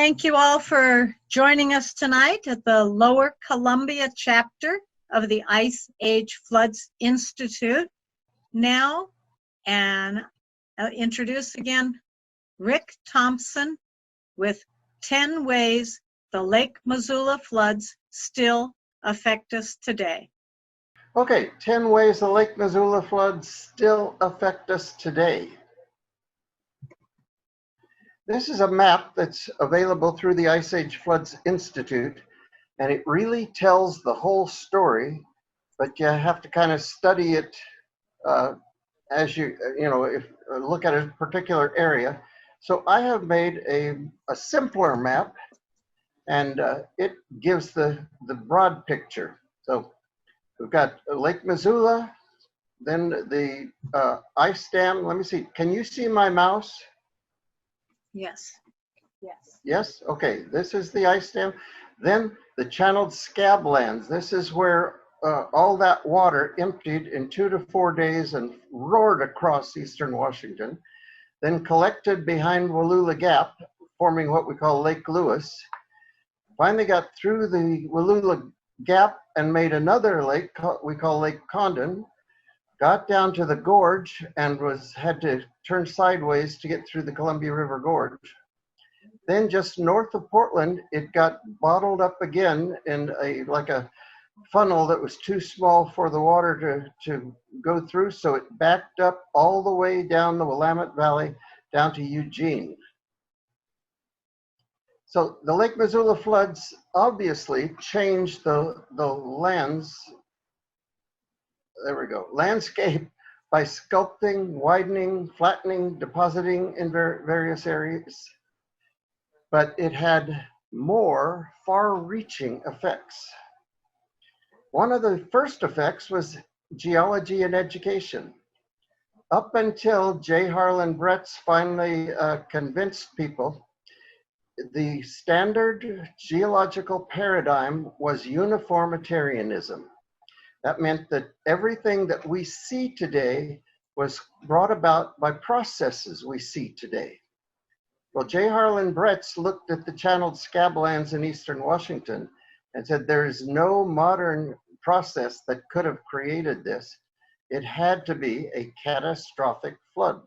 Thank you all for joining us tonight at the Lower Columbia chapter of the Ice Age Floods Institute. Now, and I'll introduce again Rick Thompson with 10 ways the Lake Missoula floods still affect us today. Okay, 10 ways the Lake Missoula floods still affect us today. This is a map that's available through the Ice Age Floods Institute, and it really tells the whole story, but you have to kind of study it as you look at a particular area. So I have made a simpler map, and it gives the broad picture. So we've got Lake Missoula, then the ice dam. Let me see. Can you see my mouse? Yes. Yes. Yes? Okay. This is the ice dam. Then the channeled scablands. This is where all that water emptied in 2 to 4 days and roared across eastern Washington, then collected behind Wallula Gap, forming what we call Lake Lewis. Finally got through the Wallula Gap and made another lake we call Lake Condon, got down to the gorge and had to turn sideways to get through the Columbia River Gorge. Then just north of Portland, it got bottled up again in like a funnel that was too small for the water to go through, so it backed up all the way down the Willamette Valley down to Eugene. So the Lake Missoula floods obviously changed the landscape by sculpting, widening, flattening, depositing in various areas. But it had more far-reaching effects. One of the first effects was geology and education. Up until J. Harlan Bretz finally convinced people, the standard geological paradigm was uniformitarianism. That meant that everything that we see today was brought about by processes we see today. Well, J. Harlan Bretz looked at the channeled scablands in eastern Washington and said there is no modern process that could have created this. It had to be a catastrophic flood.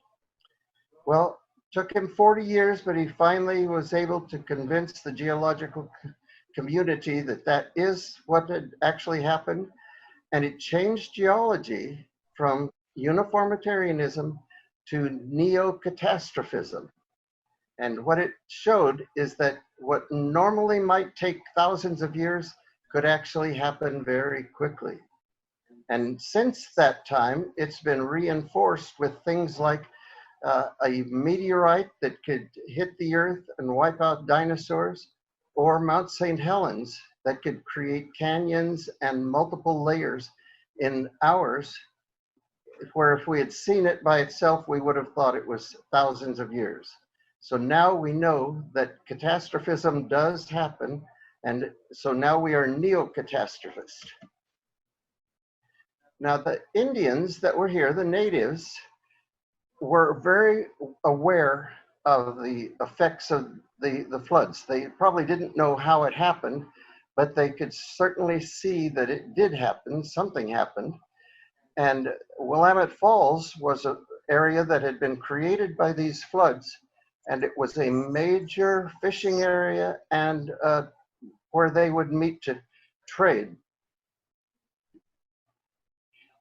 Well, it took him 40 years, but he finally was able to convince the geological community that that is what had actually happened. And it changed geology from uniformitarianism to neo-catastrophism. And what it showed is that what normally might take thousands of years could actually happen very quickly. And since that time, it's been reinforced with things like a meteorite that could hit the earth and wipe out dinosaurs, or Mount St. Helens that could create canyons and multiple layers in hours, where if we had seen it by itself, we would have thought it was thousands of years. So now we know that catastrophism does happen, and so now we are neo-catastrophist. Now the Indians that were here, the natives, were very aware of the effects of the floods. They probably didn't know how it happened, but they could certainly see that it did happen, something happened. And Willamette Falls was an area that had been created by these floods, and it was a major fishing area and where they would meet to trade.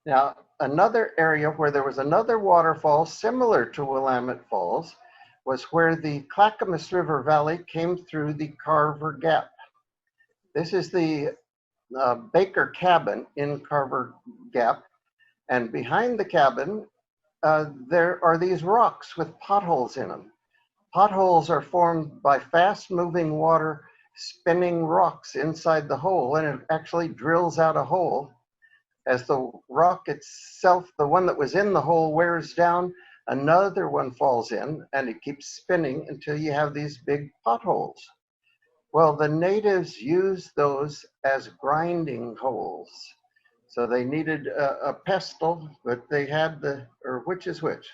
Now, another area where there was another waterfall similar to Willamette Falls was where the Clackamas River Valley came through the Carver Gap. This is the Baker cabin in Carver Gap, and behind the cabin there are these rocks with potholes in them. Potholes are formed by fast-moving water spinning rocks inside the hole, and it actually drills out a hole. As the rock itself, the one that was in the hole, wears down, another one falls in, and it keeps spinning until you have these big potholes. Well, the natives used those as grinding holes. So they needed a pestle, but they had which is which?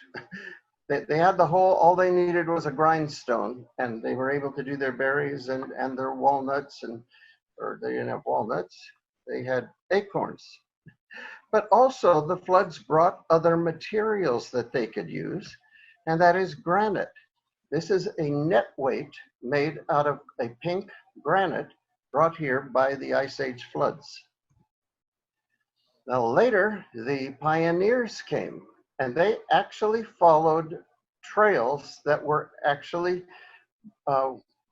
they had the whole, all they needed was a grindstone, and they were able to do their berries and their walnuts, or they didn't have walnuts, they had acorns. But also the floods brought other materials that they could use, and that is granite. This is a net weight made out of a pink granite brought here by the Ice Age floods. Now later, the pioneers came, and they actually followed trails that were actually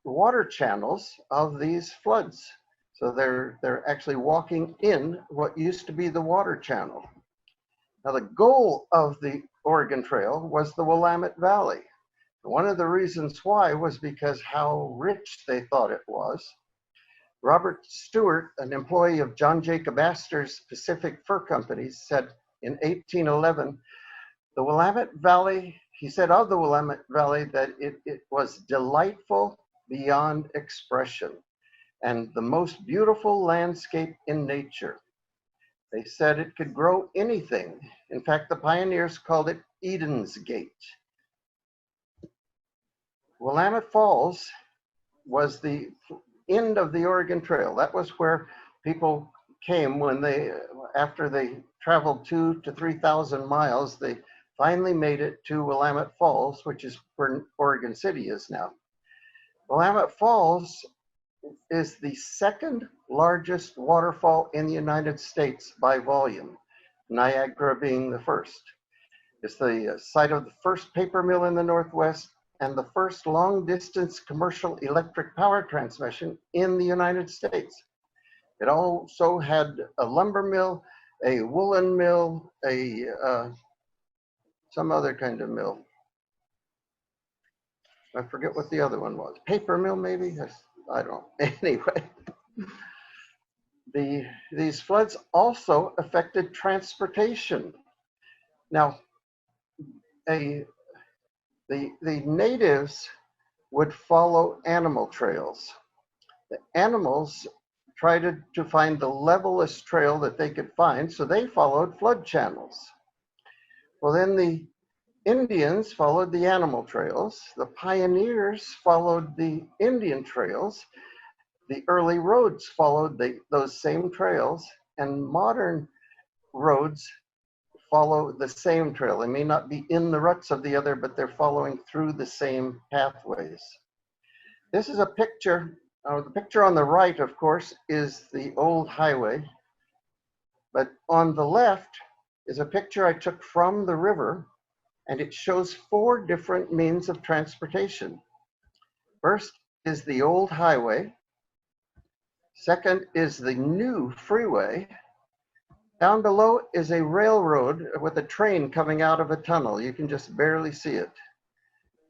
water channels of these floods. So they're actually walking in what used to be the water channel. Now the goal of the Oregon Trail was the Willamette Valley. One of the reasons why was because how rich they thought it was. Robert Stewart, an employee of John Jacob Astor's Pacific Fur Company, said in 1811, the Willamette Valley, he said of the Willamette Valley that it was delightful beyond expression and the most beautiful landscape in nature. They said it could grow anything. In fact, the pioneers called it Eden's Gate. Willamette Falls was the end of the Oregon Trail. That was where people came when after they traveled 2,000 to 3,000 miles, they finally made it to Willamette Falls, which is where Oregon City is now. Willamette Falls is the second largest waterfall in the United States by volume, Niagara being the first. It's the site of the first paper mill in the Northwest and the first long-distance commercial electric power transmission in the United States. It also had a lumber mill, a woolen mill, some other kind of mill. I forget what the other one was. Paper mill, maybe? I don't know. Anyway, these floods also affected transportation. Now, the natives would follow animal trails. The animals tried to find the levelest trail that they could find, so they followed flood channels. Well, then the Indians followed the animal trails. The pioneers followed the Indian trails. The early roads followed those same trails, and modern roads follow the same trail. They may not be in the ruts of the other, but they're following through the same pathways. This is a picture. The picture on the right, of course, is the old highway. But on the left is a picture I took from the river, and it shows 4 different means of transportation. First is the old highway. Second is the new freeway. Down below is a railroad with a train coming out of a tunnel. You can just barely see it.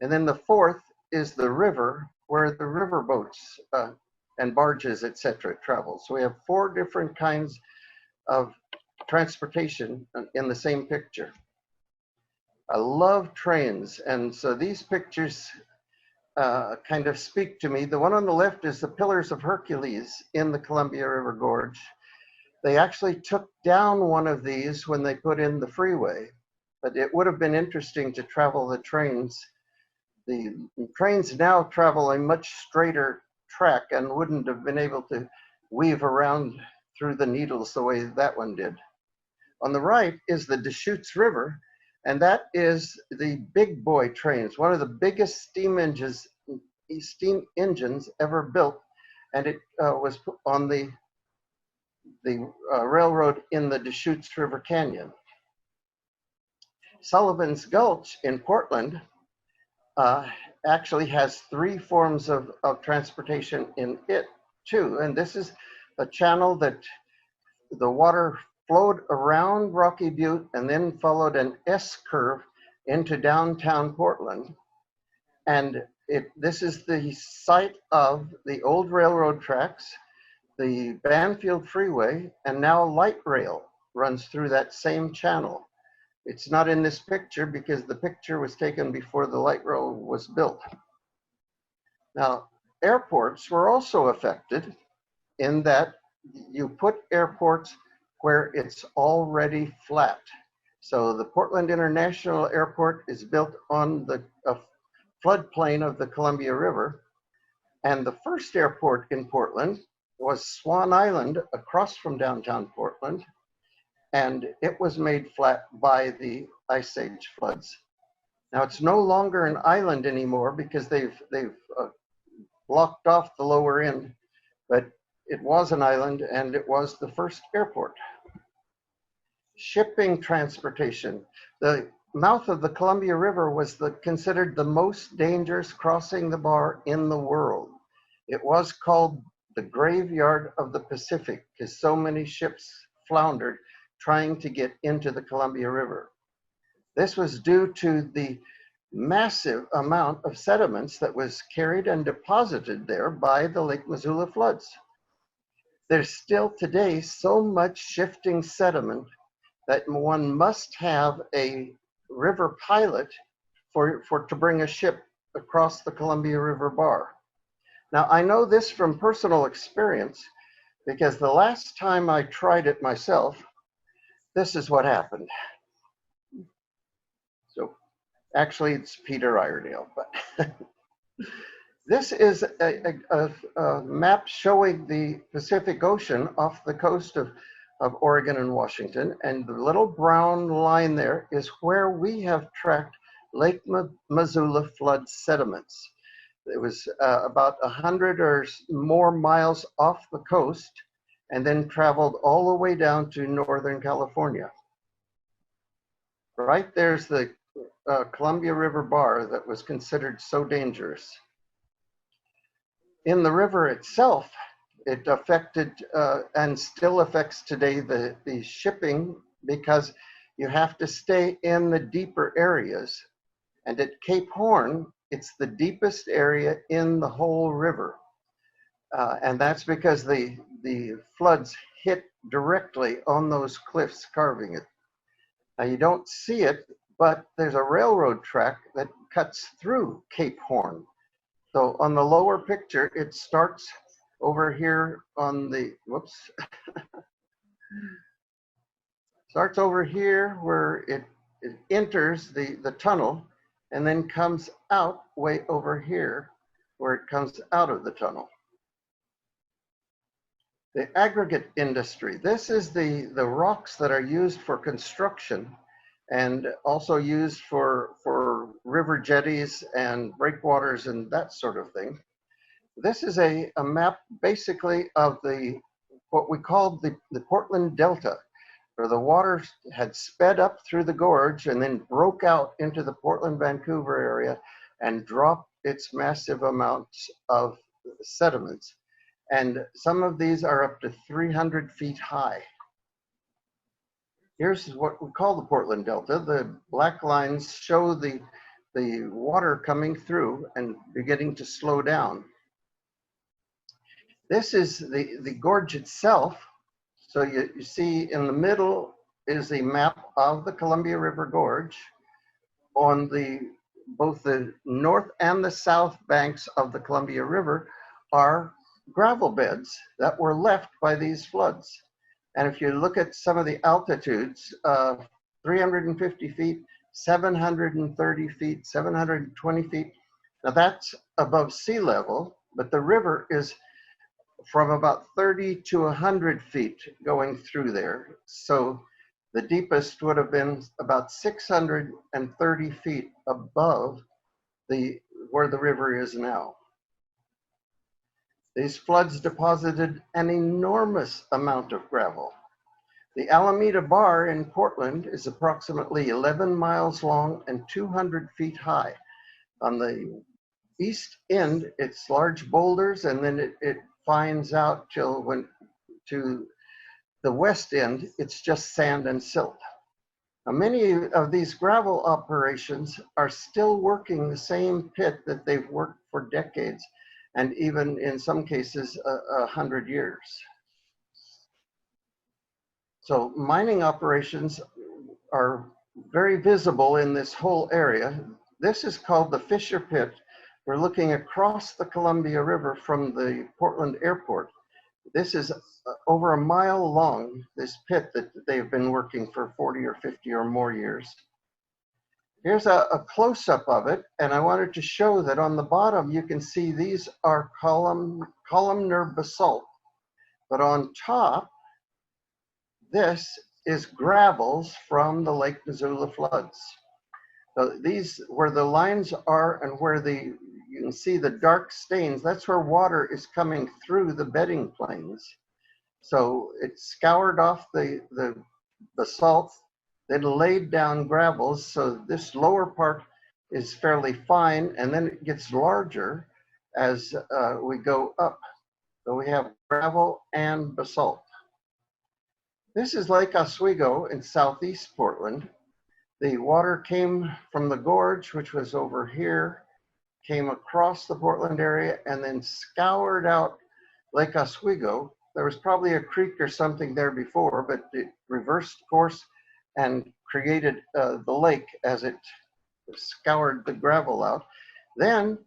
And then the fourth is the river, where the river boats and barges, etc. travel. So we have 4 different kinds of transportation in the same picture. I love trains, and so these pictures kind of speak to me. The one on the left is the Pillars of Hercules in the Columbia River Gorge. They actually took down one of these when they put in the freeway, but it would have been interesting to travel the trains. The trains now travel a much straighter track and wouldn't have been able to weave around through the needles the way that one did. On the right is the Deschutes River, and that is the big boy trains, one of the biggest steam engines ever built, and it was on the railroad in the Deschutes River Canyon. Sullivan's Gulch in Portland actually has 3 forms of transportation in it too, and this is a channel that the water flowed around Rocky Butte and then followed an S-curve into downtown Portland. And this is the site of the old railroad tracks, the Banfield Freeway, and now light rail runs through that same channel. It's not in this picture because the picture was taken before the light rail was built. Now, airports were also affected in that you put airports where it's already flat. So the Portland International Airport is built on the floodplain of the Columbia River. And the first airport in Portland was Swan Island across from downtown Portland. And it was made flat by the Ice Age floods. Now it's no longer an island anymore because they've blocked off the lower end, but it was an island and it was the first airport. Shipping transportation. The mouth of the Columbia River was considered the most dangerous crossing the bar in the world. It was called the graveyard of the Pacific because so many ships floundered trying to get into the Columbia River. This was due to the massive amount of sediments that was carried and deposited there by the Lake Missoula Floods. There's still today so much shifting sediment that one must have a river pilot to bring a ship across the Columbia River bar. Now, I know this from personal experience because the last time I tried it myself, this is what happened. So actually it's Peter Iredale, but this is a map showing the Pacific Ocean off the coast of Oregon and Washington, and the little brown line there is where we have tracked Lake Missoula flood sediments. It was about 100 or more miles off the coast and then traveled all the way down to Northern California. Right there's the Columbia River bar that was considered so dangerous. In the river itself, it affected and still affects today the shipping because you have to stay in the deeper areas. And at Cape Horn, it's the deepest area in the whole river. And that's because the floods hit directly on those cliffs carving it. Now you don't see it, but there's a railroad track that cuts through Cape Horn. So on the lower picture, it starts over here on the, whoops. Starts over here where it enters the tunnel and then comes out way over here where it comes out of the tunnel. The aggregate industry. This is the rocks that are used for construction and also used for river jetties and breakwaters and that sort of thing. This is a map basically of what we called the Portland Delta, where the water had sped up through the gorge and then broke out into the Portland, Vancouver area and dropped its massive amounts of sediments. And some of these are up to 300 feet high. Here's what we call the Portland Delta. The black lines show the water coming through and beginning to slow down. This is the gorge itself. So you see in the middle is a map of the Columbia River Gorge. On both the north and the south banks of the Columbia River are gravel beds that were left by these floods. And if you look at some of the altitudes, 350 feet, 730 feet, 720 feet, now that's above sea level, but the river is from about 30 to 100 feet going through there. So the deepest would have been about 630 feet above where the river is now. These floods deposited an enormous amount of gravel. The Alameda Bar in Portland is approximately 11 miles long and 200 feet high. On the east end, it's large boulders, and then it fines out to the west end, it's just sand and silt. Now, many of these gravel operations are still working the same pit that they've worked for decades, and even in some cases, 100 years. So mining operations are very visible in this whole area. This is called the Fisher Pit. We're looking across the Columbia River from the Portland Airport. This is over a mile long, this pit that they've been working for 40 or 50 or more years. Here's a close-up of it, and I wanted to show that on the bottom you can see these are columnar basalt, but on top, this is gravels from the Lake Missoula Floods. So these, where the lines are and where you can see the dark stains, that's where water is coming through the bedding planes. So it scoured off the basalt, then laid down gravels. So this lower part is fairly fine, and then it gets larger as we go up. So we have gravel and basalt. This is Lake Oswego in southeast Portland. The water came from the gorge, which was over here, came across the Portland area, and then scoured out Lake Oswego. There was probably a creek or something there before, but it reversed course and created the lake as it scoured the gravel out. Then,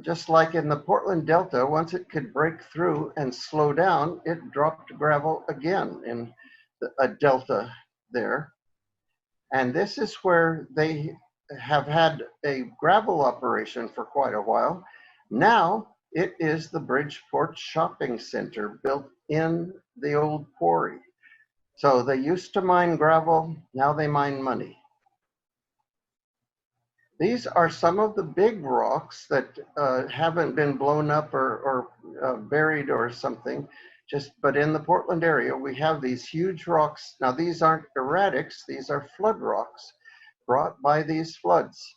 just like in the Portland Delta, once it could break through and slow down, it dropped gravel again in a delta there. And this is where they have had a gravel operation for quite a while. Now it is the Bridgeport Shopping Center built in the old quarry. So they used to mine gravel, now they mine money. These are some of the big rocks that haven't been blown up or buried or something. But in the Portland area, we have these huge rocks. Now, these aren't erratics, these are flood rocks brought by these floods.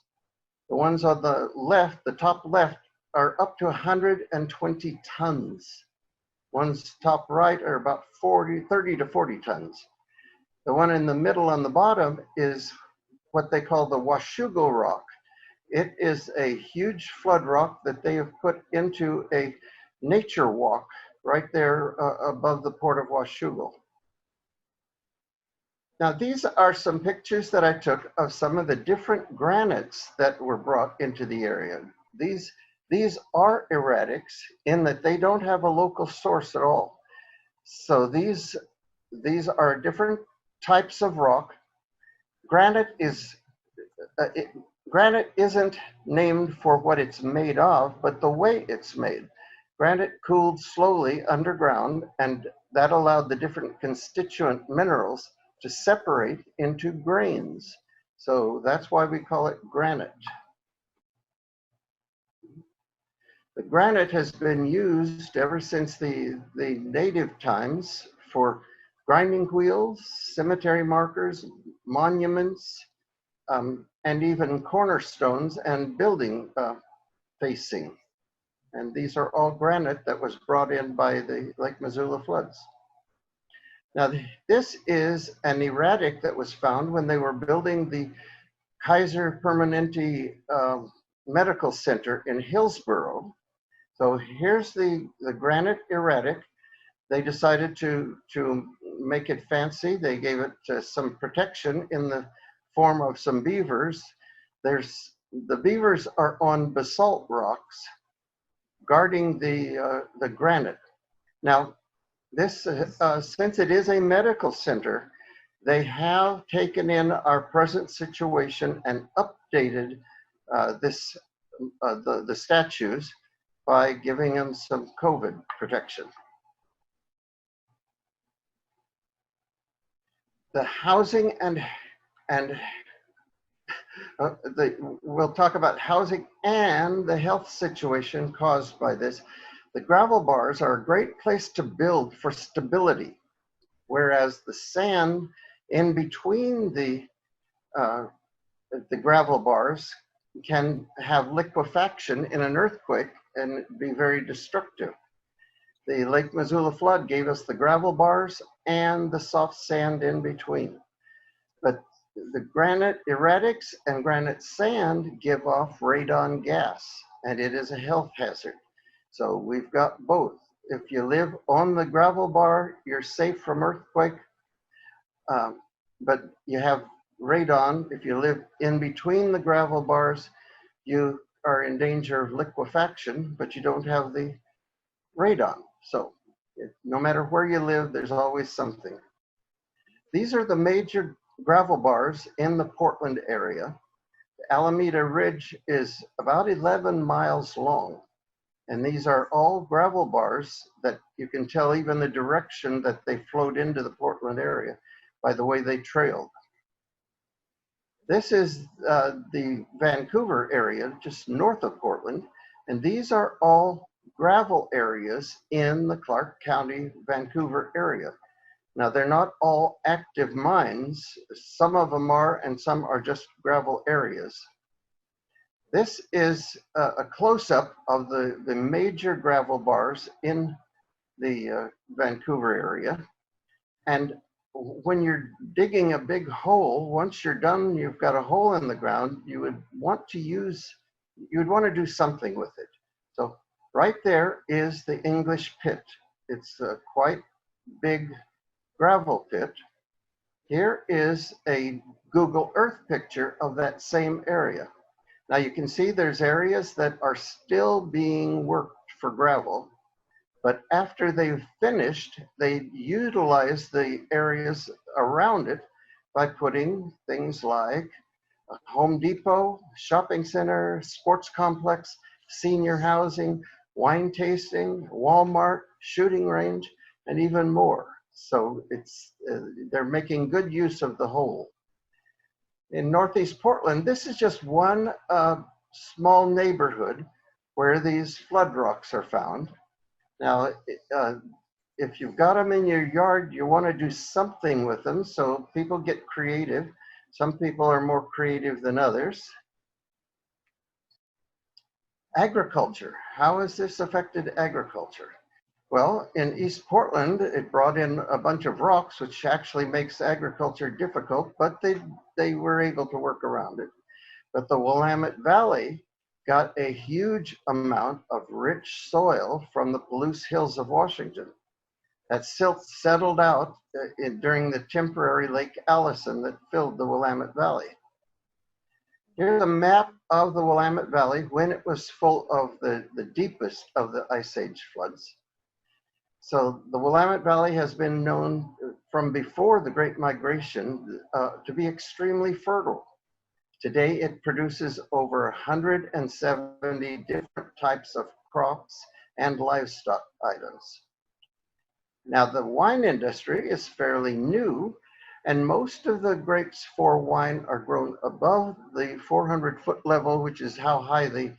The ones on the left, the top left, are up to 120 tons. Ones top right are about 30 to 40 tons. The one in the middle on the bottom is what they call the Washougal rock. It is a huge flood rock that they have put into a nature walk right there above the port of Washougal. Now, these are some pictures that I took of some of the different granites that were brought into the area. These are erratics in that they don't have a local source at all. So these are different types of rock. Granite isn't named for what it's made of, but the way it's made. Granite cooled slowly underground, and that allowed the different constituent minerals to separate into grains. So that's why we call it granite. The granite has been used ever since the native times for grinding wheels, cemetery markers, monuments, and even cornerstones and building facing. And these are all granite that was brought in by the Lake Missoula Floods. Now, this is an erratic that was found when they were building the Kaiser Permanente Medical Center in Hillsborough. So here's the granite erratic. They decided to make it fancy. They gave it some protection in the form of some beavers. The beavers are on basalt rocks guarding the granite. Now, this since it is a medical center, they have taken in our present situation and updated the statues by giving them some COVID protection. The housing we'll talk about housing and the health situation caused by this. The gravel bars are a great place to build for stability, whereas the sand in between the gravel bars can have liquefaction in an earthquake and be very destructive. The Lake Missoula flood gave us the gravel bars and the soft sand in between. But the granite erratics and granite sand give off radon gas, and it is a health hazard. So we've got both. If you live on the gravel bar, you're safe from earthquake, but you have radon. If you live in between the gravel bars, you are in danger of liquefaction, but you don't have the radon. So No matter where you live, there's always something. These are the major gravel bars in the Portland area. The Alameda Ridge is about 11 miles long, and these are all gravel bars that you can tell even the direction that they flowed into the Portland area by the way they trailed. This is the Vancouver area, just north of Portland, and these are all gravel areas in the Clark County, Vancouver area. Now, they're not all active mines. Some of them are, and some are just gravel areas. This is a close-up of the major gravel bars in the Vancouver area. And when you're digging a big hole, once you're done, you've got a hole in the ground, you would want to do something with it. So right there is the English pit. It's a quite big gravel pit. Here is a Google Earth picture of that same area. Now you can see there's areas that are still being worked for gravel, but after they've finished, they utilize the areas around it by putting things like a Home Depot, shopping center, sports complex, senior housing, wine tasting, Walmart, shooting range, and even more. So they're making good use of the whole. In Northeast Portland, this is just one small neighborhood where these flood rocks are found. Now, if you've got them in your yard, you want to do something with them, so people get creative. Some people are more creative than others. Agriculture. How has this affected agriculture? Well, in East Portland, it brought in a bunch of rocks, which actually makes agriculture difficult, but they were able to work around it. But the Willamette Valley got a huge amount of rich soil from the Palouse Hills of Washington. That silt settled out during the temporary Lake Allison that filled the Willamette Valley. Here's a map of the Willamette Valley when it was full of the deepest of the Ice Age floods. So the Willamette Valley has been known from before the Great Migration to be extremely fertile. Today it produces over 170 different types of crops and livestock items. Now the wine industry is fairly new, and most of the grapes for wine are grown above the 400-foot level, which is how high the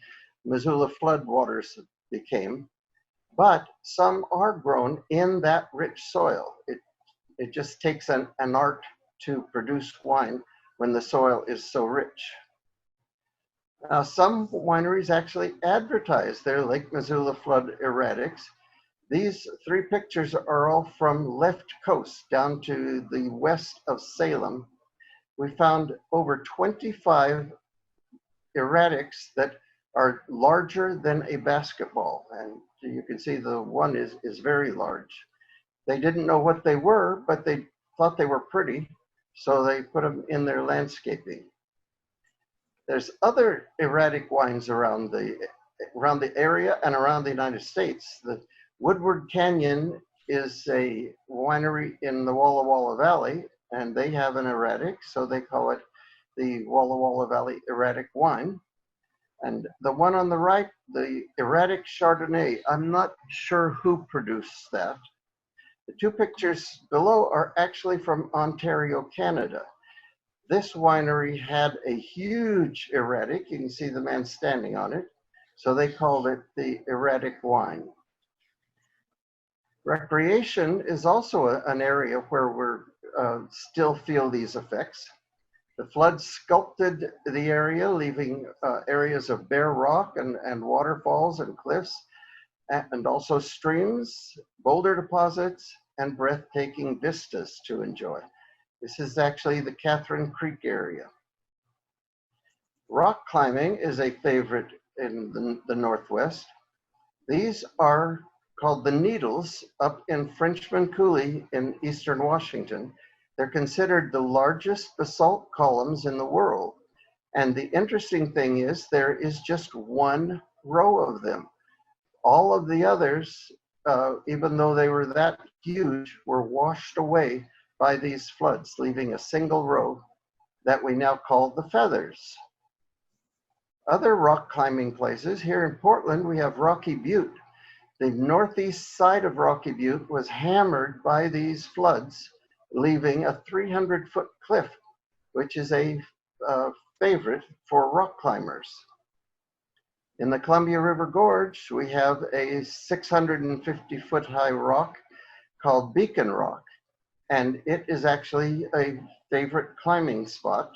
Missoula flood waters became. But some are grown in that rich soil. It just takes an art to produce wine when the soil is so rich. Now, some wineries actually advertise their Lake Missoula flood erratics. These three pictures are all from left coast down to the west of Salem. We found over 25 erratics that are larger than a basketball, and you can see the one is very large. They didn't know what they were, but they thought they were pretty, so they put them in their landscaping. There's other erratic wines around the area and around the United States. The Woodward Canyon is a winery in the Walla Walla Valley, and they have an erratic, so they call it the Walla Walla Valley Erratic Wine. And the one on the right, the erratic Chardonnay, I'm not sure who produced that. The two pictures below are actually from Ontario, Canada. This winery had a huge erratic. You can see the man standing on it. So they called it the erratic wine. Recreation is also an area where we're still feel these effects. The floods sculpted the area, leaving areas of bare rock and waterfalls and cliffs, and also streams, boulder deposits, and breathtaking vistas to enjoy. This is actually the Catherine Creek area. Rock climbing is a favorite in the Northwest. These are called the Needles up in Frenchman Coulee in eastern Washington. They're considered the largest basalt columns in the world. And the interesting thing is there is just one row of them. All of the others even though they were that huge, were washed away by these floods, leaving a single row that we now call the Feathers. Other rock climbing places, here in Portland, we have Rocky Butte. The northeast side of Rocky Butte was hammered by these floods, leaving a 300-foot cliff, which is a favorite for rock climbers. In the Columbia River Gorge, we have a 650-foot high rock called Beacon Rock, and it is actually a favorite climbing spot.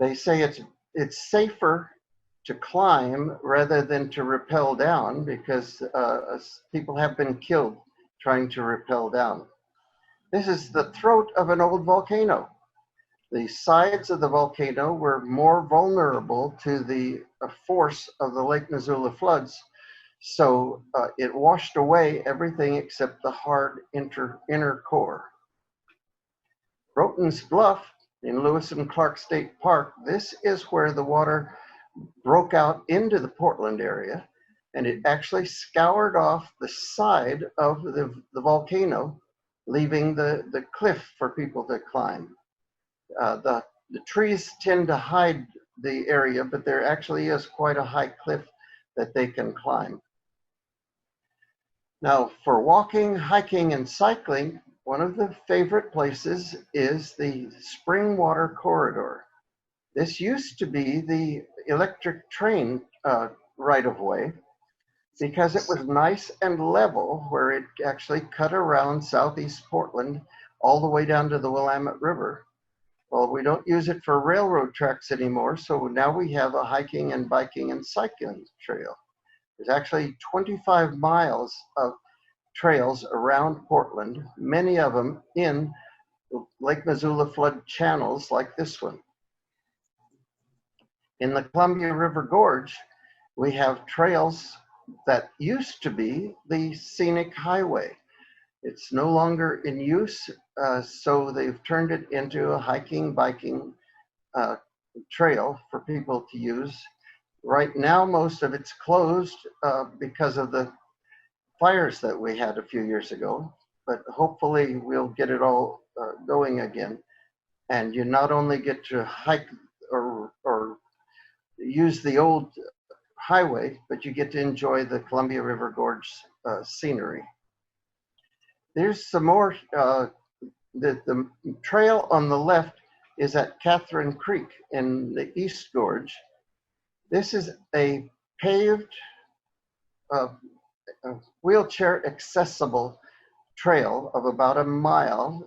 They say it's safer to climb rather than to rappel down because people have been killed trying to rappel down. This is the throat of an old volcano. The sides of the volcano were more vulnerable to the force of the Lake Missoula Floods, so it washed away everything except the hard inner core. Broughton's Bluff in Lewis and Clark State Park, this is where the water broke out into the Portland area, and it actually scoured off the side of the volcano, leaving the cliff for people to climb. The trees tend to hide the area, but there actually is quite a high cliff that they can climb. Now, for walking, hiking, and cycling, one of the favorite places is the Springwater Corridor. This used to be the electric train right-of-way because it was nice and level, where it actually cut around southeast Portland all the way down to the Willamette River. Well, we don't use it for railroad tracks anymore, so now we have a hiking and biking and cycling trail. There's actually 25 miles of trails around Portland, many of them in Lake Missoula flood channels like this one. In the Columbia River Gorge, we have trails that used to be the scenic highway. It's no longer in use, so they've turned it into a hiking, biking trail for people to use. Right now, most of it's closed because of the fires that we had a few years ago, but hopefully we'll get it all going again. And you not only get to hike or use the old highway, but you get to enjoy the Columbia River Gorge scenery. There's some more, the trail on the left is at Catherine Creek in the East Gorge. This is a paved, wheelchair accessible trail of about a mile.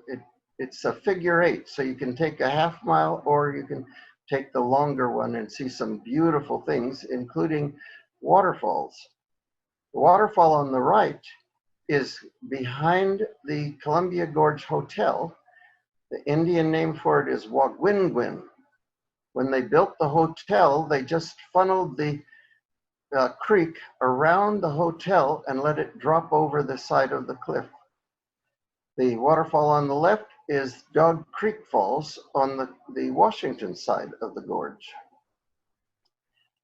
It's a figure eight, so you can take a half mile or you can take the longer one and see some beautiful things, including waterfalls. The waterfall on the right is behind the Columbia Gorge Hotel. The Indian name for it is Wagwingwin. When they built the hotel, they just funneled the creek around the hotel and let it drop over the side of the cliff. The waterfall on the left is Dog Creek Falls on the Washington side of the gorge.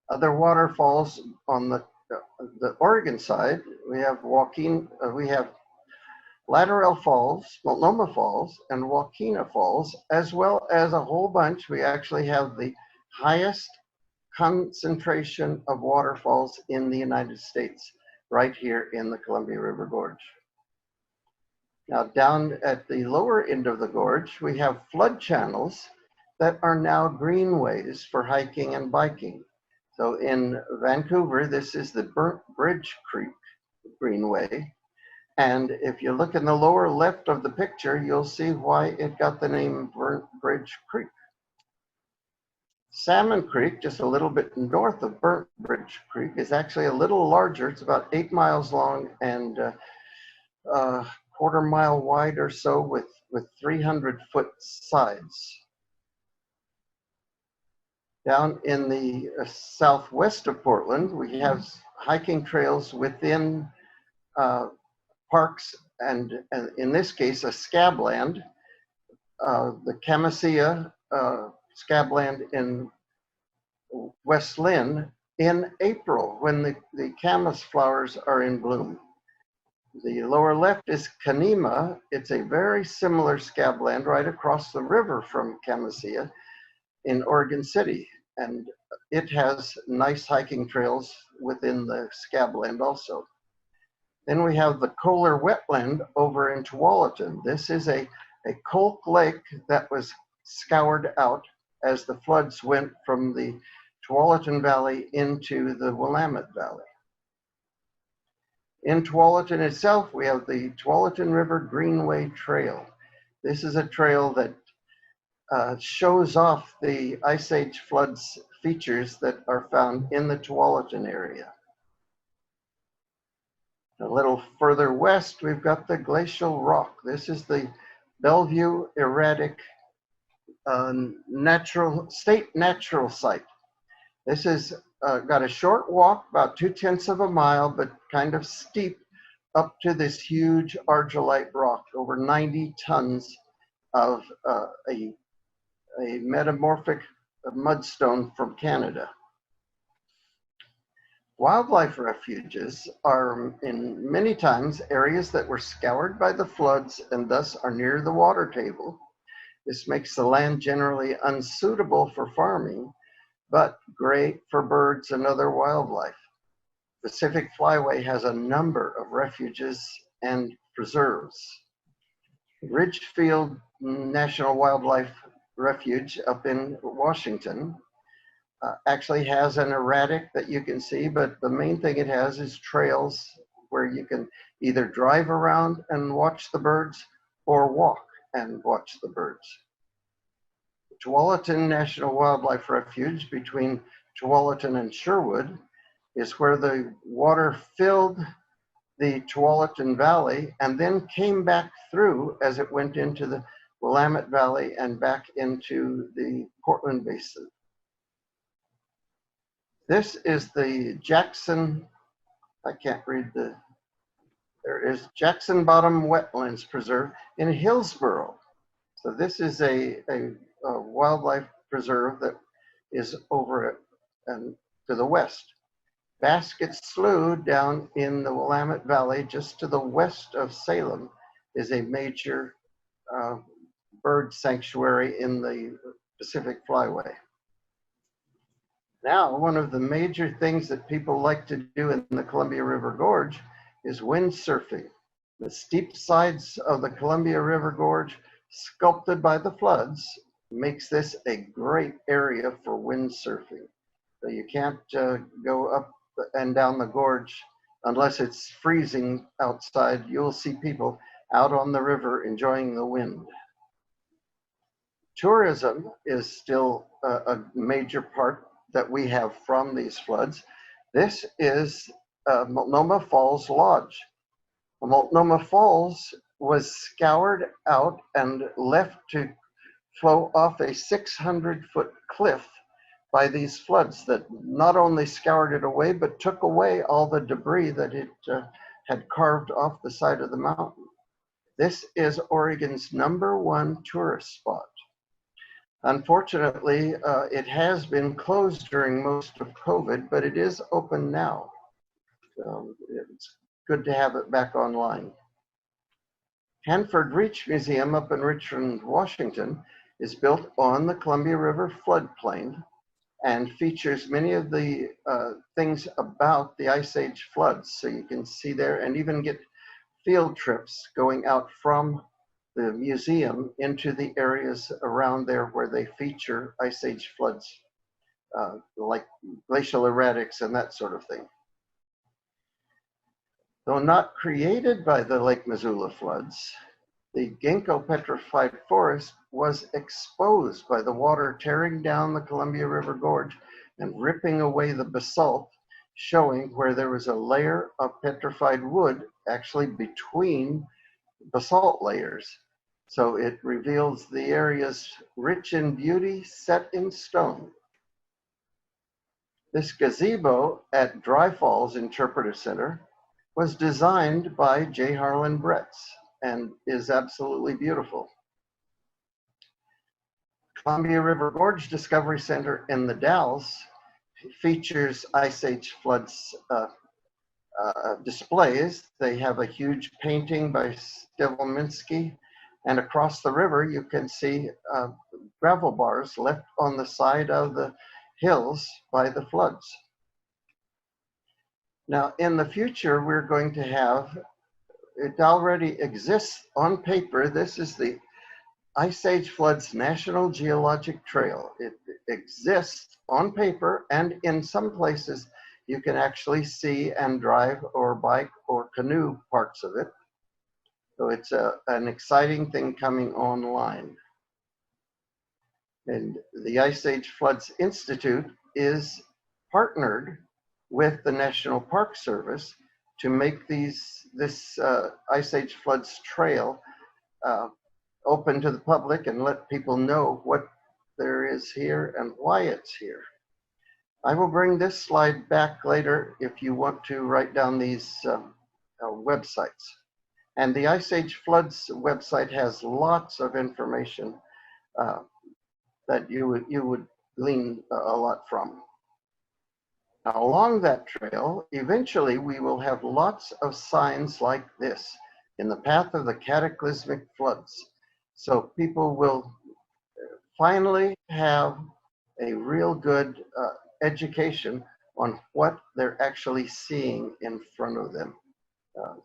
Other waterfalls on the Oregon side, we have Lateral Falls, Multnomah Falls, and Waukena Falls, as well as a whole bunch. We actually have the highest concentration of waterfalls in the United States, right here in the Columbia River Gorge. Now, down at the lower end of the gorge, we have flood channels that are now greenways for hiking and biking. So in Vancouver, this is the Burnt Bridge Creek Greenway. And if you look in the lower left of the picture, you'll see why it got the name Burnt Bridge Creek. Salmon Creek, just a little bit north of Burnt Bridge Creek, is actually a little larger. It's about 8 miles long and quarter-mile wide or so, with 300-foot sides. Down in the southwest of Portland, we have hiking trails within parks, and in this case, a scabland, the Camisea scabland in West Lynn in April when the camas flowers are in bloom. The lower left is Kanema. It's a very similar scabland right across the river from Camisea in Oregon City. And it has nice hiking trails within the scabland also. Then we have the Kohler wetland over in Tualatin. This is a kolk lake that was scoured out as the floods went from the Tualatin Valley into the Willamette Valley. In Tualatin itself, we have the Tualatin River Greenway Trail. This is a trail that shows off the Ice Age floods features that are found in the Tualatin area. A little further west, we've got the Glacial Rock. This is the Bellevue Erratic State Natural Site. This is got a short walk, about 2/10 of a mile, but kind of steep up to this huge argillite rock, over 90 tons of a metamorphic mudstone from Canada. Wildlife refuges are in many times areas that were scoured by the floods and thus are near the water table. This makes the land generally unsuitable for farming, but great for birds and other wildlife. Pacific Flyway has a number of refuges and preserves. Ridgefield National Wildlife Refuge up in Washington actually has an erratic that you can see, but the main thing it has is trails where you can either drive around and watch the birds or walk and watch the birds. Tualatin National Wildlife Refuge between Tualatin and Sherwood is where the water filled the Tualatin Valley and then came back through as it went into the Willamette Valley and back into the Portland Basin. This is the Jackson, I can't read there is Jackson Bottom Wetlands Preserve in Hillsboro. So this is a wildlife preserve that is over to the west. Basket Slough down in the Willamette Valley, just to the west of Salem, is a major bird sanctuary in the Pacific Flyway. Now, one of the major things that people like to do in the Columbia River Gorge is windsurfing. The steep sides of the Columbia River Gorge, sculpted by the floods, makes this a great area for windsurfing. So you can't go up and down the gorge unless it's freezing outside. You'll see people out on the river enjoying the wind. Tourism is still a major part that we have from these floods. This is Multnomah Falls Lodge. Multnomah Falls was scoured out and left to flow off a 600-foot cliff by these floods that not only scoured it away, but took away all the debris that it had carved off the side of the mountain. This is Oregon's #1 tourist spot. Unfortunately, it has been closed during most of COVID, but it is open now. It's good to have it back online. Hanford Reach Museum up in Richmond, Washington is built on the Columbia River floodplain and features many of the things about the Ice Age floods. So you can see there and even get field trips going out from the museum into the areas around there where they feature Ice Age floods, like glacial erratics and that sort of thing. Though not created by the Lake Missoula floods, the ginkgo petrified forest was exposed by the water tearing down the Columbia River Gorge and ripping away the basalt, showing where there was a layer of petrified wood actually between basalt layers. So it reveals the areas rich in beauty, set in stone. This gazebo at Dry Falls Interpretive Center was designed by J. Harlan Bretz and is absolutely beautiful. Columbia River Gorge Discovery Center in the Dalles features Ice Age floods displays. They have a huge painting by Stivelminski, and across the river you can see gravel bars left on the side of the hills by the floods. Now, in the future, we're going to have, it already exists on paper. This is the Ice Age Floods National Geologic Trail. It exists on paper, and in some places you can actually see and drive or bike or canoe parts of it. So it's an exciting thing coming online. And the Ice Age Floods Institute is partnered with the National Park Service to make this Ice Age Floods Trail open to the public and let people know what there is here and why it's here. I will bring this slide back later if you want to write down these websites. And the Ice Age Floods website has lots of information that you would glean a lot from. Now, along that trail, eventually we will have lots of signs like this in the path of the cataclysmic floods. So people will finally have a real good education on what they're actually seeing in front of them.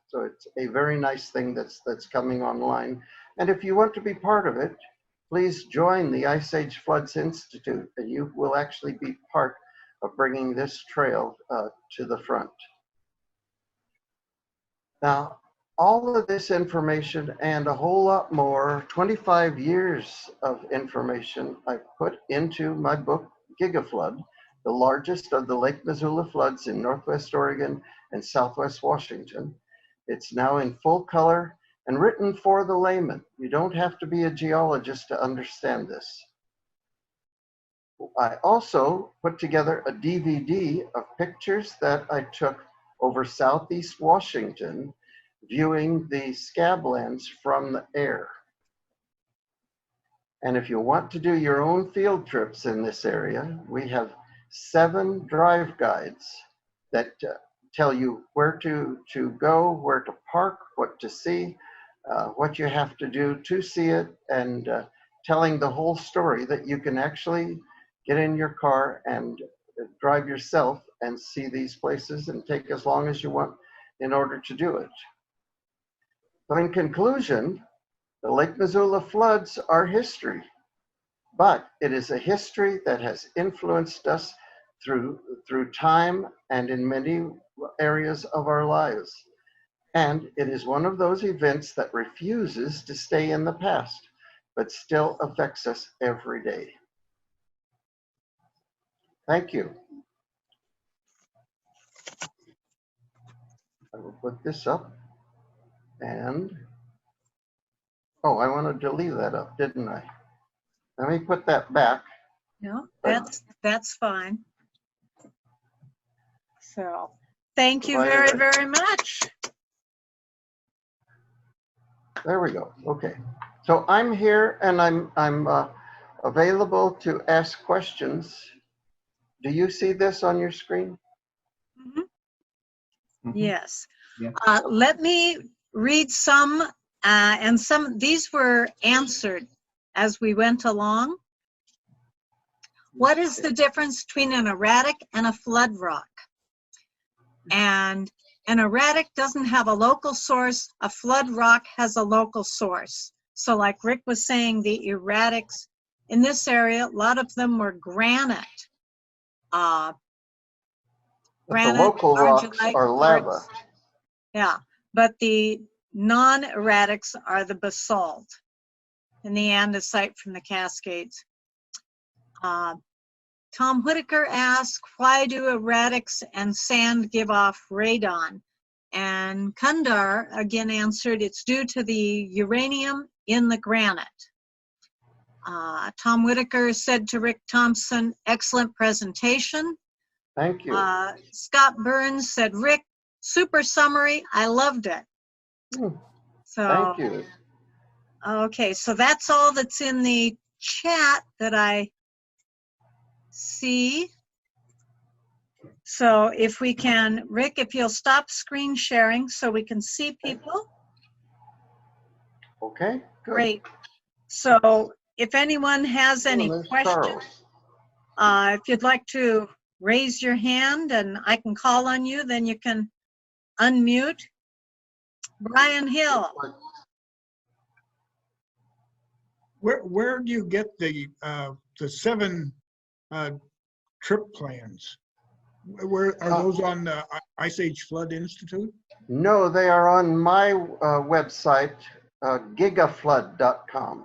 So it's a very nice thing that's coming online. And if you want to be part of it, please join the Ice Age Floods Institute, and you will actually be part of bringing this trail to the front. Now, all of this information and a whole lot more, 25 years of information I put into my book, Gigaflood, the largest of the Lake Missoula floods in Northwest Oregon and Southwest Washington. It's now in full color and written for the layman. You don't have to be a geologist to understand this. I also put together a DVD of pictures that I took over Southeast Washington, viewing the scablands from the air. And if you want to do your own field trips in this area, we have 7 drive guides that tell you where to go, where to park, what to see, what you have to do to see it, and telling the whole story that you can actually get in your car and drive yourself and see these places and take as long as you want in order to do it. So in conclusion, the Lake Missoula floods are history, but it is a history that has influenced us through time and in many areas of our lives. And it is one of those events that refuses to stay in the past, but still affects us every day. Thank you. I will put this up and, oh, I wanted to leave that up, didn't I? Let me put that back. No, that's fine. So, thank you very, very much. There we go. Okay. So I'm here and I'm available to ask questions. Do you see this on your screen? Mm-hmm. Mm-hmm. Yes. Yeah. Let me read some, and these were answered as we went along. What is the difference between an erratic and a flood rock? And an erratic doesn't have a local source. A flood rock has a local source. So like Rick was saying, the erratics in this area, a lot of them were granite. The local rocks are lava. Yeah, but the non-erratics are the basalt and the andesite from the Cascades. Tom Whitaker asked, why do erratics and sand give off radon? And Kundar again answered, it's due to the uranium in the granite. Tom Whitaker said to Rick Thompson, excellent presentation. Thank you. Scott Burns said, Rick, super summary, I loved it. So, thank you. Okay, so that's all that's in the chat that I see. So if we can, Rick, if you'll stop screen sharing so we can see people. Okay, good. Great. So if anyone has any there's questions, Charles. if you'd like to raise your hand and I can call on you, then you can unmute. Brian Hill. Where do you get the 7 trip plans? Where are those on the Ice Age Flood Institute? No, they are on my website, gigaflood.com.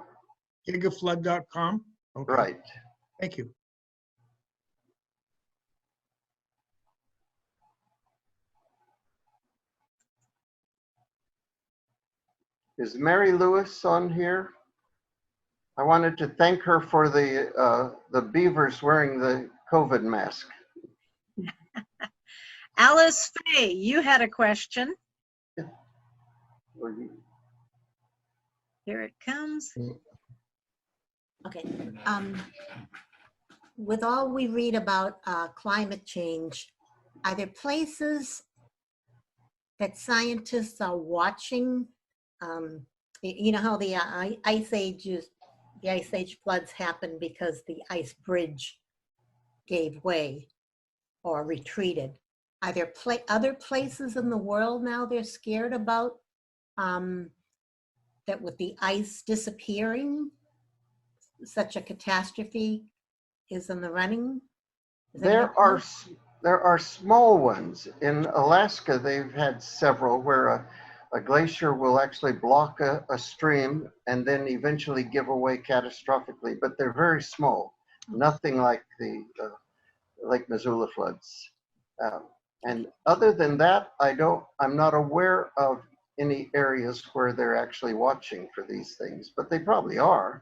Gigaflood.com? Okay. Right. Thank you. Is Mary Lewis on here? I wanted to thank her for the beavers wearing the COVID mask. Alice Faye, you had a question. Here it comes. Okay. With all we read about climate change, are there places that scientists are watching? You know how the ice age floods happened because the ice bridge gave way or retreated. Are there other places in the world now they're scared about that with the ice disappearing, such a catastrophe is in the running? There are small ones. In Alaska, they've had several where a glacier will actually block a stream and then eventually give away catastrophically, but they're very small. Nothing like the Lake Missoula floods. And other than that, I'm not aware of any areas where they're actually watching for these things, but they probably are.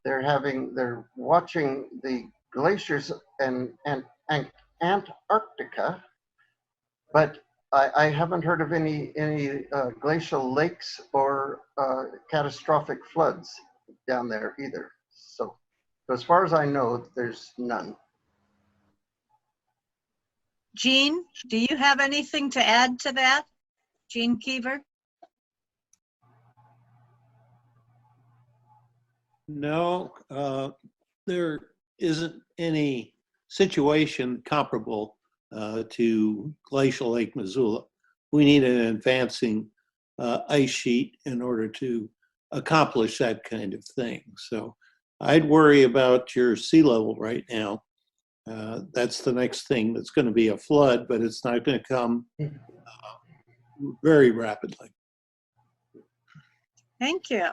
They're watching the glaciers and Antarctica, but I haven't heard of any glacial lakes or catastrophic floods down there either. So as far as I know, there's none. Jean, do you have anything to add to that? Jean Keever? No, there isn't any situation comparable to glacial Lake Missoula. We need an advancing ice sheet in order to accomplish that kind of thing. So I'd worry about your sea level right now. That's the next thing that's going to be a flood, but it's not going to come very rapidly. Thank you.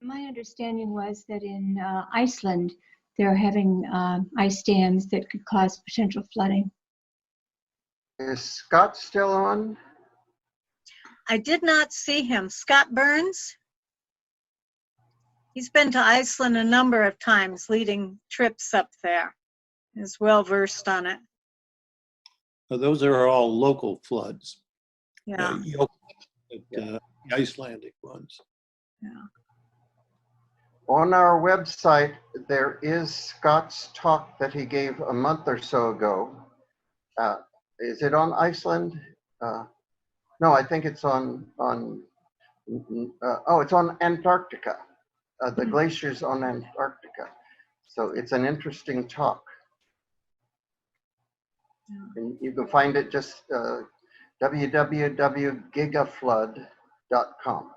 My understanding was that in Iceland, they're having ice dams that could cause potential flooding. Is Scott still on? I did not see him. Scott Burns? He's been to Iceland a number of times, leading trips up there. Is well versed on it. Those are all local floods. Yeah. The Icelandic ones. Yeah. On our website, there is Scott's talk that he gave a month or so ago. Is it on Iceland? No, I think it's on it's on Antarctica, the glaciers on Antarctica. So it's an interesting talk. And you can find it just www.gigaflood.com.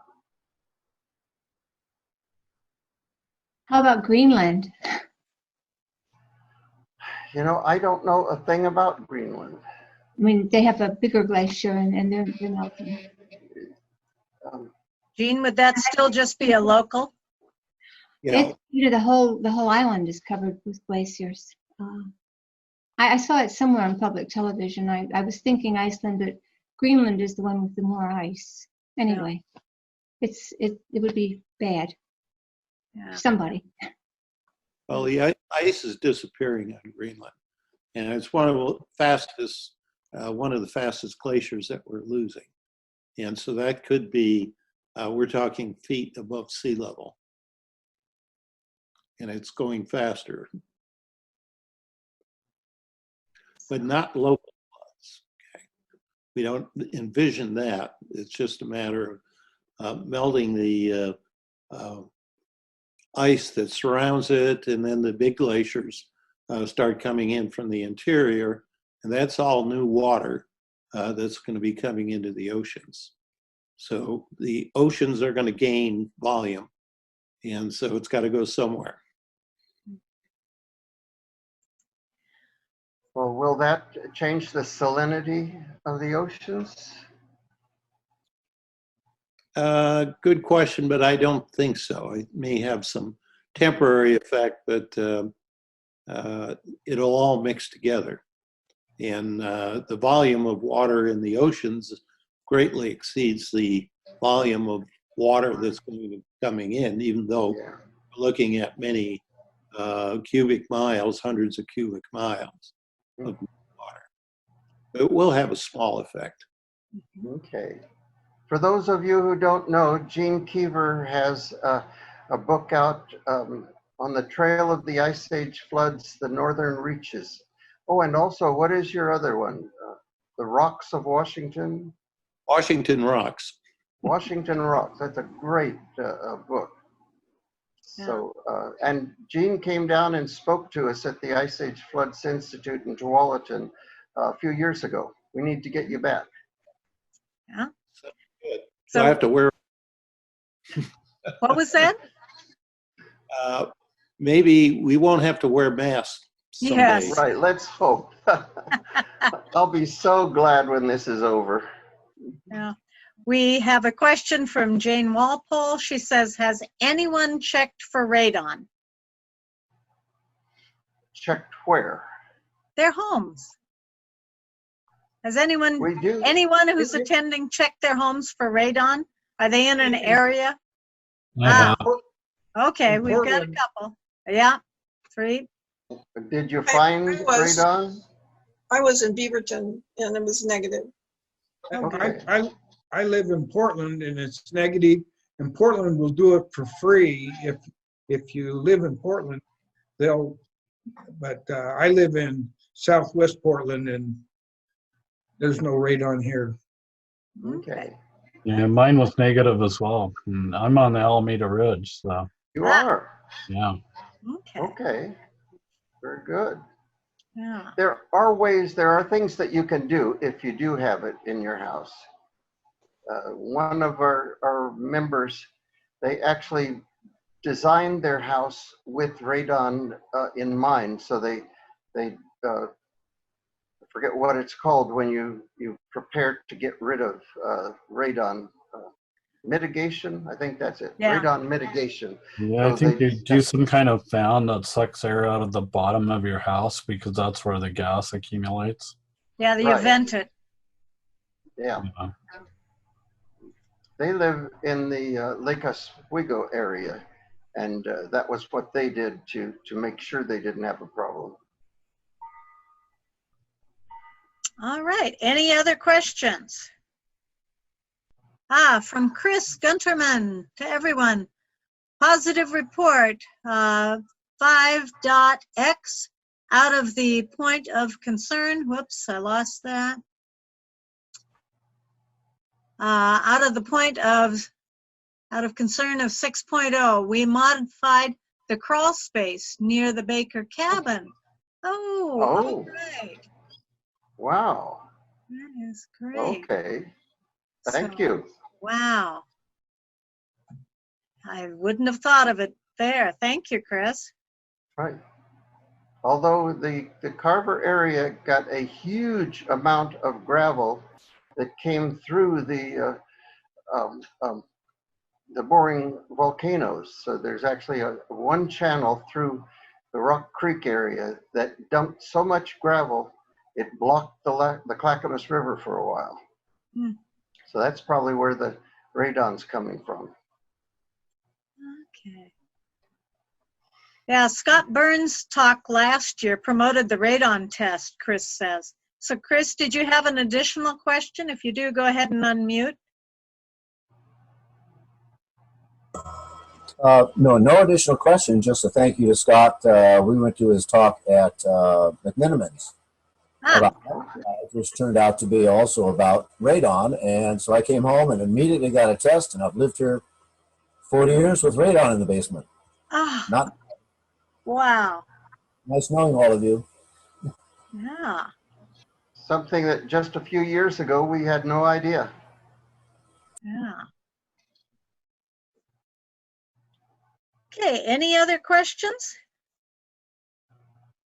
How about Greenland? You know, I don't know a thing about Greenland. I mean, they have a bigger glacier and they're melting. Jean, would that still just be a local? Yeah. It's, the whole island is covered with glaciers. I saw it somewhere on public television. I was thinking Iceland, but Greenland is the one with the more ice. Anyway, it would be bad. Yeah. Somebody. Well, the ice is disappearing on Greenland, and it's one of the fastest glaciers that we're losing. And so that could be, we're talking feet above sea level, and it's going faster. but not local floods. Okay? We don't envision that. It's just a matter of melting the ice that surrounds it, and then the big glaciers start coming in from the interior, and that's all new water that's going to be coming into the oceans. So the oceans are going to gain volume, and so it's got to go somewhere. Well, will that change the salinity of the oceans? Good question, but I don't think so. It may have some temporary effect, but it'll all mix together. And the volume of water in the oceans greatly exceeds the volume of water that's going to be coming in, even though Yeah. we're looking at many cubic miles, hundreds of cubic miles of water. It will have a small effect. Okay. For those of you who don't know, Gene Keever has a book out on the trail of the Ice Age floods, the northern reaches. Oh, and also, what is your other one? The Rocks of Washington? Washington Rocks. Washington Rocks. That's a great book. So, and Gene came down and spoke to us at the Ice Age Floods Institute in Tualatin a few years ago. We need to get you back. Yeah. Good. So So I have to wear. what was that? Maybe we won't have to wear masks some Yes. days. Right, let's hope. I'll be so glad when this is over. Yeah. We have a question from Jane Walpole. She says, has anyone checked for radon? Checked where? Their homes. Has anyone We do. who's attending checked their homes for radon? Are they in an area? I Ah, okay, In we've got a Portland. couple. Yeah, 3. Did you find I was- radon? I was in Beaverton and it was negative. Okay. I live in Portland and it's negative, and Portland will do it for free if you live in Portland. But I live in Southwest Portland and there's no radon here. Okay. Yeah, mine was negative as well. And I'm on the Alameda Ridge, so You Ah. are? yeah. Okay. Okay. Very good. Yeah. There are things that you can do if you do have it in your house. One of our members, they actually designed their house with radon in mind. So they I forget what it's called when you prepare to get rid of radon mitigation. I think that's it. Yeah. Radon mitigation. Yeah, I So think they- you do some kind of fan that sucks air out of the bottom of your house because that's where the gas accumulates. Yeah, you Right. vent it. Yeah. Yeah. They live in the Lake Oswego area, and that was what they did to make sure they didn't have a problem. All right. Any other questions? From Chris Gunterman to everyone. Positive report, 5.x out of the point of concern. Whoops, I lost that. Out of the point of concern of 6.0, we modified the crawl space near the Baker cabin. Oh, all right. Wow. That is great. Okay. Thank So, you. Wow. I wouldn't have thought of it there. Thank you, Chris. Right. Although the Carver area got a huge amount of gravel that came through the boring volcanoes. So there's actually one channel through the Rock Creek area that dumped so much gravel it blocked the Clackamas River for a while. Hmm. So that's probably where the radon's coming from. Okay. Yeah, Scott Burns' talk last year promoted the radon test, Chris says. So Chris, did you have an additional question? If you do, go ahead and unmute. No additional questions, just a thank you to Scott. We went to his talk at McMinimans. Ah, which turned out to be also about radon. And so I came home and immediately got a test, and I've lived here 40 years with radon in the basement. ah, Not wow. nice knowing all of you. Yeah. Something that just a few years ago we had no idea. Yeah. Okay, any other questions?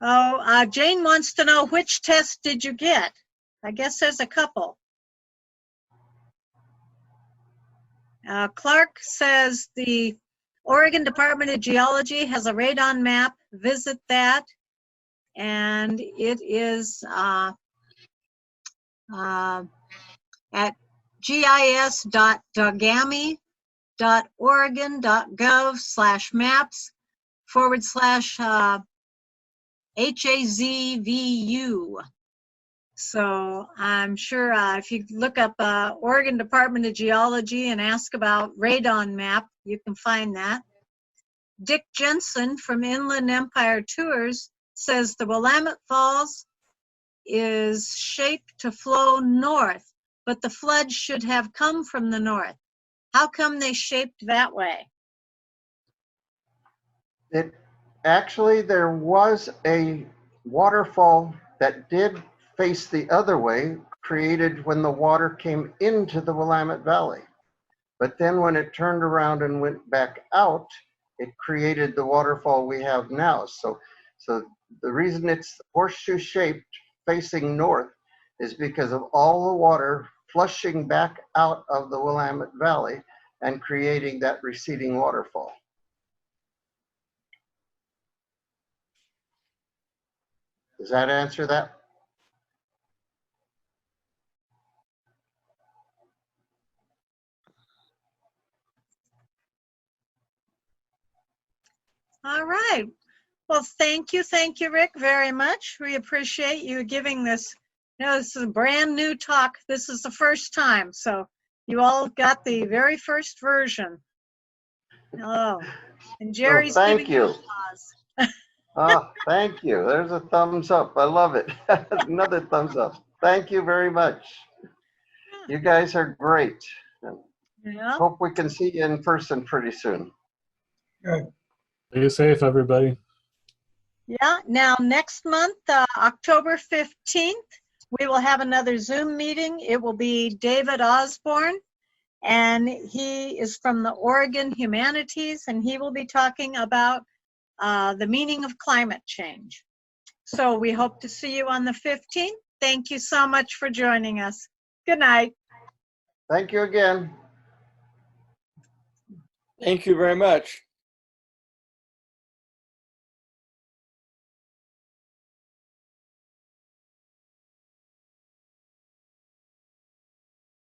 Oh, Jane wants to know, which test did you get? I guess there's a couple. Clark says the Oregon Department of Geology has a radon map. Visit that. And it is at gis.gami.oregon.gov/maps/HAZVU. So I'm sure if you look up Oregon Department of Geology and ask about radon map, you can find that. Dick Jensen from Inland Empire Tours says the Willamette Falls is shaped to flow north, but the flood should have come from the north. How come they shaped that way? It actually, there was a waterfall that did face the other way, created when the water came into the Willamette Valley. But then when it turned around and went back out, it created the waterfall we have now. So the reason it's horseshoe shaped facing north is because of all the water flushing back out of the Willamette Valley and creating that receding waterfall. Does that answer that? All right. Well, thank you, Rick, very much. We appreciate you giving this. This is a brand new talk. This is the first time, so you all got the very first version. Oh, and Jerry's thank giving you. applause. Oh, thank you. There's a thumbs up. I love it. Another thumbs up. Thank you very much. You guys are great. Yeah. Hope we can see you in person pretty soon. Good. Be safe, everybody. Yeah. Now, next month, October 15th, we will have another Zoom meeting. It will be David Osborne, and he is from the Oregon Humanities, and he will be talking about the meaning of climate change. So we hope to see you on the 15th. Thank you so much for joining us. Good night. Thank you again. Thank you very much.